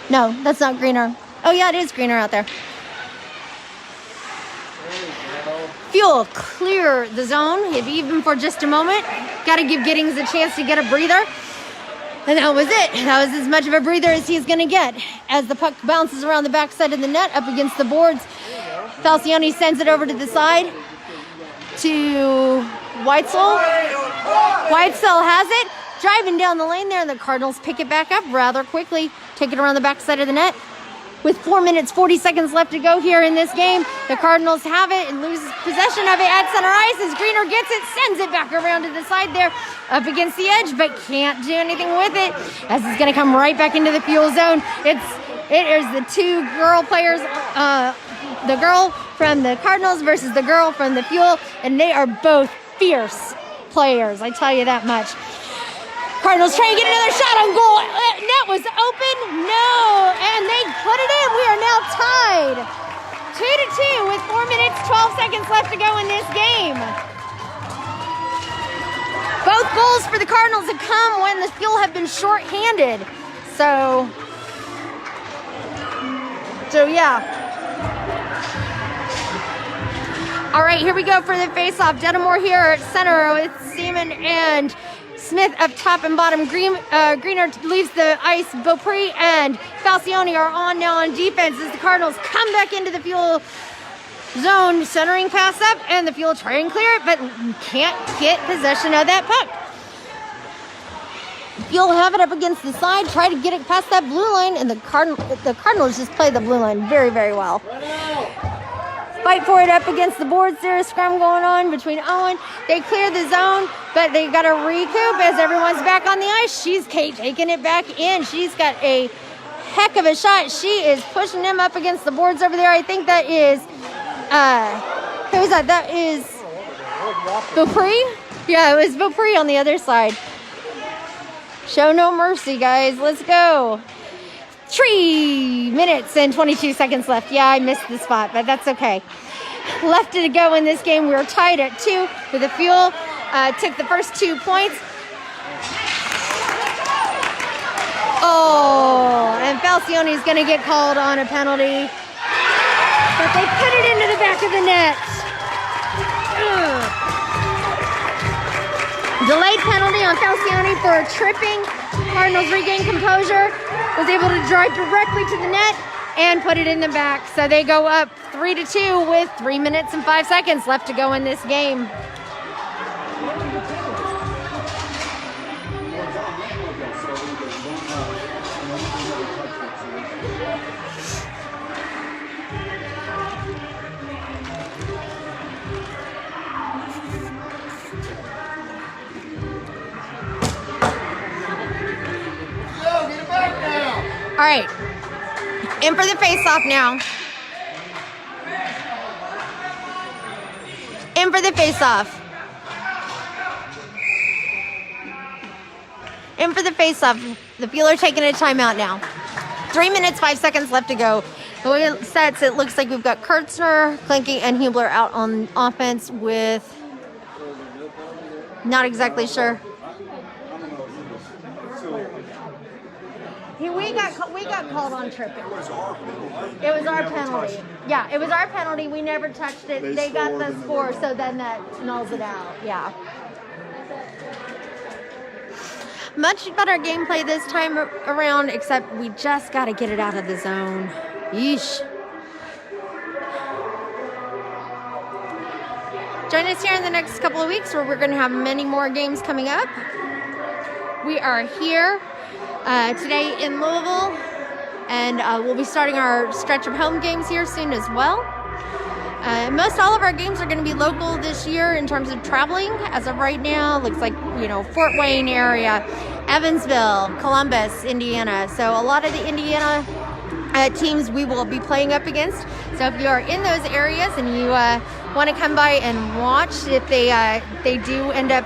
No, that's not Greener. Oh yeah, it is Greener out there. Fuel, clear the zone, if even for just a moment. Got to give Giddings a chance to get a breather. And that was it. That was as much of a breather as he's going to get. As the puck bounces around the backside of the net, up against the boards, Falcione sends it over to the side to Whitesell. Whitesell has it, driving down the lane there, and the Cardinals pick it back up rather quickly. Take it around the backside of the net. With 4 minutes, 40 seconds left to go here in this game, the Cardinals have it and lose possession of it at center ice as Greener gets it, sends it back around to the side there, up against the edge, but can't do anything with it as it's going to come right back into the Fuel zone. It is the two girl players, the girl from the Cardinals versus the girl from the Fuel, and they are both fierce players, I tell you that much. Cardinals trying to get another shot on goal. Net was open. No. And they put it in. We are now tied 2-2 with 4 minutes, 12 seconds left to go in this game. Both goals for the Cardinals have come when the Fuel have been shorthanded. So yeah. All right, here we go for the face-off. Detamore here at center with Seaman and Smith up top and bottom. Greener leaves the ice. Beaupre and Falcione are on now on defense as the Cardinals come back into the Fuel zone. Centering pass up, and the Fuel try and clear it, but can't get possession of that puck. Fuel have it up against the side, try to get it past that blue line, and the Cardinals just play the blue line very, very well. Fight for it up against the boards. There's a scrum going on between Owen. They clear the zone, but they got to recoup as everyone's back on the ice. She's taking it back in. She's got a heck of a shot. She is pushing him up against the boards over there. I think that is, who's that? That is Beaupre? Yeah, it was Beaupre on the other side. Show no mercy, guys. Let's go. 3 minutes and 22 seconds left. Yeah, I missed the spot, but that's okay. Left to go in this game. We were tied at 2 with the Fuel. Took the first 2 points. Oh, and Falcione is going to get called on a penalty. But they put it into the back of the net. Delayed penalty on Falcione for tripping. Cardinals regain composure. Was able to drive directly to the net and put it in the back. So they go up 3-2 with 3 minutes and 5 seconds left to go in this game. All right, in for the face-off now. In for the face-off. In for the face-off. The Fuel are taking a timeout now. 3 minutes, 5 seconds left to go. The way it sets, it looks like we've got Kirzner, Kleinke, and Hublar out on offense with, not exactly sure. We got called on tripping. It was our penalty. Yeah, it was our penalty. We never touched it. They got the score, so then that nulls it out. Yeah. Much better gameplay this time around, except we just got to get it out of the zone. Yeesh. Join us here in the next couple of weeks where we're going to have many more games coming up. We are here today in Louisville, and we'll be starting our stretch of home games here soon as well. Most all of our games are going to be local this year in terms of traveling. As of right now, looks like, Fort Wayne area, Evansville, Columbus, Indiana. So a lot of the Indiana teams we will be playing up against. So if you are in those areas and you want to come by and watch if they do end up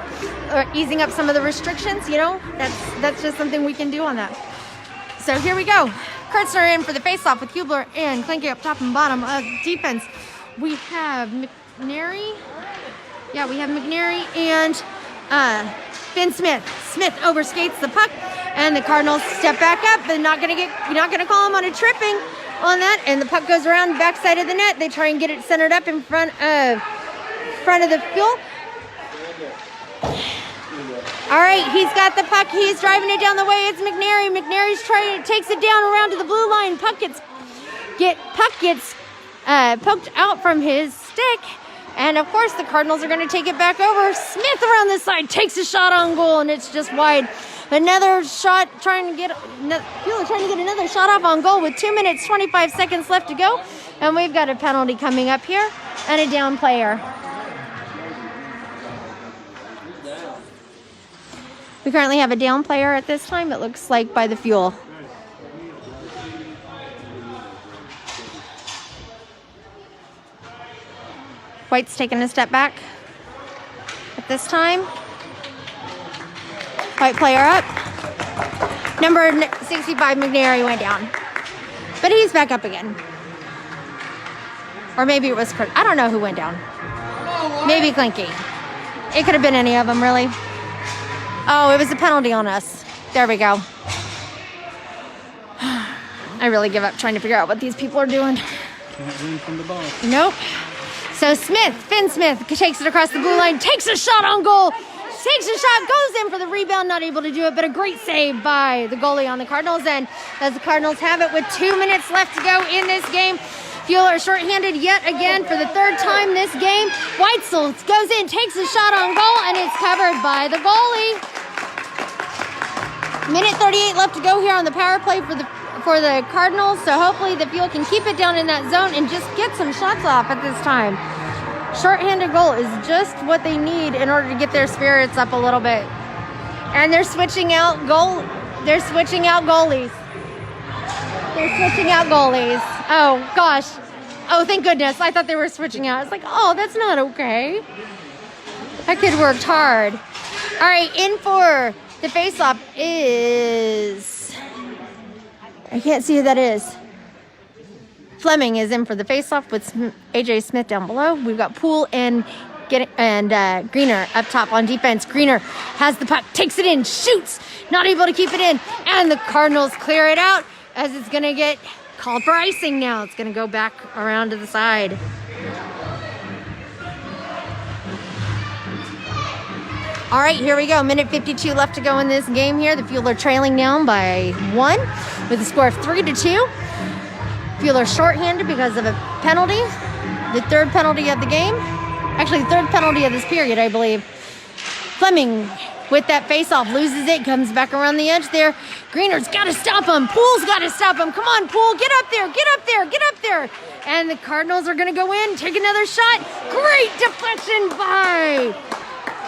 easing up some of the restrictions, you know, that's just something we can do on that. So here we go. Kirzner in for the face-off with Hublar and Kleinke up top and bottom of defense. We have McNary. Yeah, we have McNary and Finn Smith. Smith overskates the puck, and the Cardinals step back up. They're not gonna call him on a tripping on that, and the puck goes around the backside of the net. They try and get it centered up in front of the field. All right, he's got the puck. He's driving it down the way. It's McNary. McNary's takes it down around to the blue line. Puck gets poked out from his stick. And of course, the Cardinals are going to take it back over. Smith around this side takes a shot on goal, and it's just wide. Another shot, trying to get another shot off on goal with 2 minutes, 25 seconds left to go. And we've got a penalty coming up here and a down player. We currently have a down player at this time, it looks like, by the Fuel. White's taking a step back at this time. White player up. Number 65, McNary, went down. But he's back up again. Or maybe it was Kurt. I don't know who went down. Maybe Kleinke. It could have been any of them, really. Oh, it was a penalty on us. There we go. I really give up trying to figure out what these people are doing. Can't win from the box. Nope. So Finn Smith takes it across the blue line, takes a shot on goal, takes a shot, goes in for the rebound, not able to do it, but a great save by the goalie on the Cardinals end, as the Cardinals have it with 2 minutes left to go in this game. Hublar shorthanded yet again for the third time this game. Whitesell goes in, takes a shot on goal, and it's covered by the goalie. Minute 38 left to go here on the power play for the Cardinals, so hopefully the Fuel can keep it down in that zone and just get some shots off at this time. Shorthanded goal is just what they need in order to get their spirits up a little bit. And they're switching out goalies. They're switching out goalies. Oh, gosh. Oh, thank goodness. I thought they were switching out. It's like, oh, that's not okay. That kid worked hard. All right, in for the face-off is... I can't see who that is. Fleming is in for the face-off with AJ Smith down below. We've got Poole and Greener up top on defense. Greener has the puck, takes it in, shoots, not able to keep it in, and the Cardinals clear it out as it's going to get called for icing now. It's going to go back around to the side. All right, here we go. Minute 52 left to go in this game here. The Fuel are trailing down by 1 with a score of 3-2. Fuel are shorthanded because of a penalty. The third penalty of the game. Actually, the third penalty of this period, I believe. Fleming with that face-off loses it, comes back around the edge there. Greener's got to stop him. Poole's got to stop him. Come on, Poole, get up there, get up there, get up there. And the Cardinals are going to go in, take another shot. Great deflection by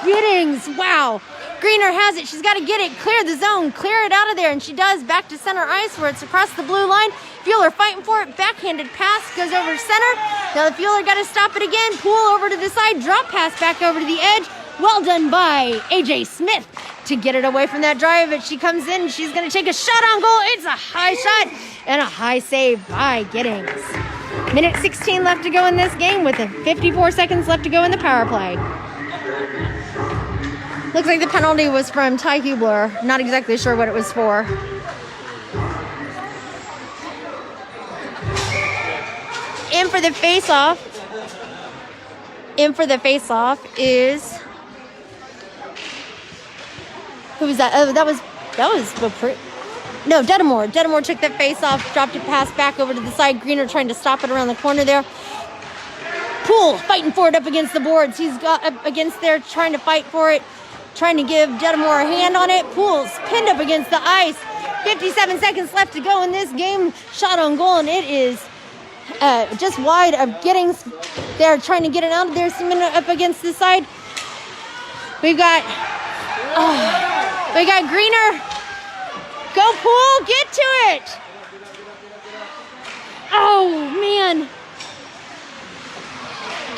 Giddings. Wow. Greener has it. She's got to get it. Clear the zone. Clear it out of there. And she does. Back to center ice where it's across the blue line. Fueler fighting for it. Backhanded pass. Goes over to center. Now the Fueler got to stop it again. Poole over to the side. Drop pass back over to the edge. Well done by AJ Smith to get it away from that drive. But she comes in. She's going to take a shot on goal. It's a high shot and a high save by Giddings. Minute 16 left to go in this game with 54 seconds left to go in the power play. Looks like the penalty was from Ty Hublar. Not exactly sure what it was for. In for the face-off. In for the face-off is... Who was that? Oh, that was Beaupre. No, Detamore. Detamore took that face-off, dropped it, pass back over to the side. Greener trying to stop it around the corner there. Poole fighting for it up against the boards. He's got up against there trying to fight for it. Trying to give Detamore a hand on it. Poole's pinned up against the ice. 57 seconds left to go in this game. Shot on goal, and it is just wide of Giddings. They're trying to get it out of there. Seaman up against the side. We got Greener. Go Poole, get to it. Oh man.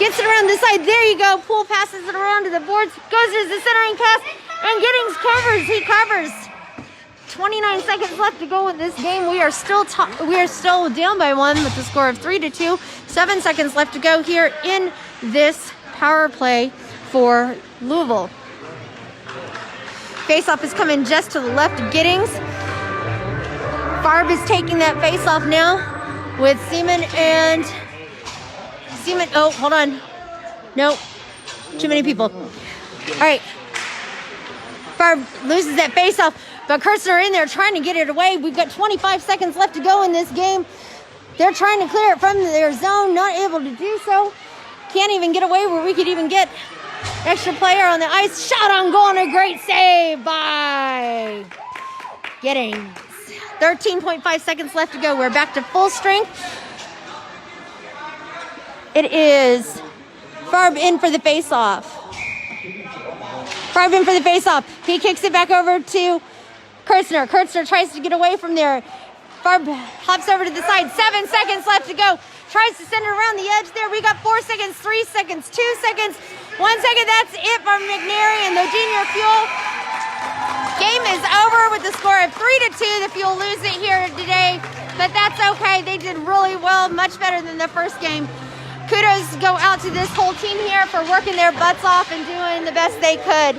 Gets it around this side. There you go. Poole passes it around to the boards. Goes to the centering pass. And Giddings covers. He covers. 29 seconds left to go in this game. We are still down by 1 with the score of 3-2. 7 seconds left to go here in this power play for Louisville. Faceoff is coming just to the left of Giddings. Farb is taking that faceoff now with Seaman and Seaman. Oh, hold on. Nope. Too many people. All right. Farb loses that faceoff, but Kirzner in there trying to get it away. We've got 25 seconds left to go in this game. They're trying to clear it from their zone, not able to do so. Can't even get away where we could even get extra player on the ice. Shot on goal and a great save by Giddings. 13.5 seconds left to go. We're back to full strength. It is Farb in for the faceoff. Farb in for the faceoff. He kicks it back over to Kirzner. Kirzner tries to get away from there. Farb hops over to the side. 7 seconds left to go. Tries to send it around the edge there. We got 4 seconds, 3 seconds, 2 seconds, 1 second. That's it from McNary and the Junior Fuel. Game is over with the score of 3-2. The Fuel lose it here today, but that's okay. They did really well, much better than the first game. Kudos go out to this whole team here for working their butts off and doing the best they could.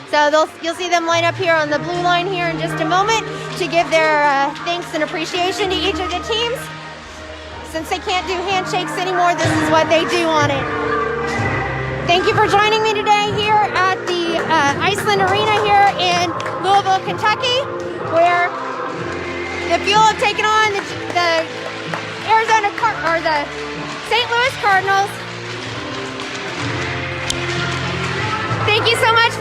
So you'll see them line up here on the blue line here in just a moment to give their thanks and appreciation to each of the teams. Since they can't do handshakes anymore, this is what they do on it. Thank you for joining me today here at the Iceland Arena here in Louisville, Kentucky, where the Fuel have taken on the St. Louis Cardinals. Thank you so much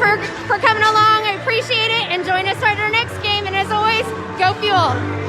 for coming along. I appreciate it. And join us at our next game. And as always, go Fuel.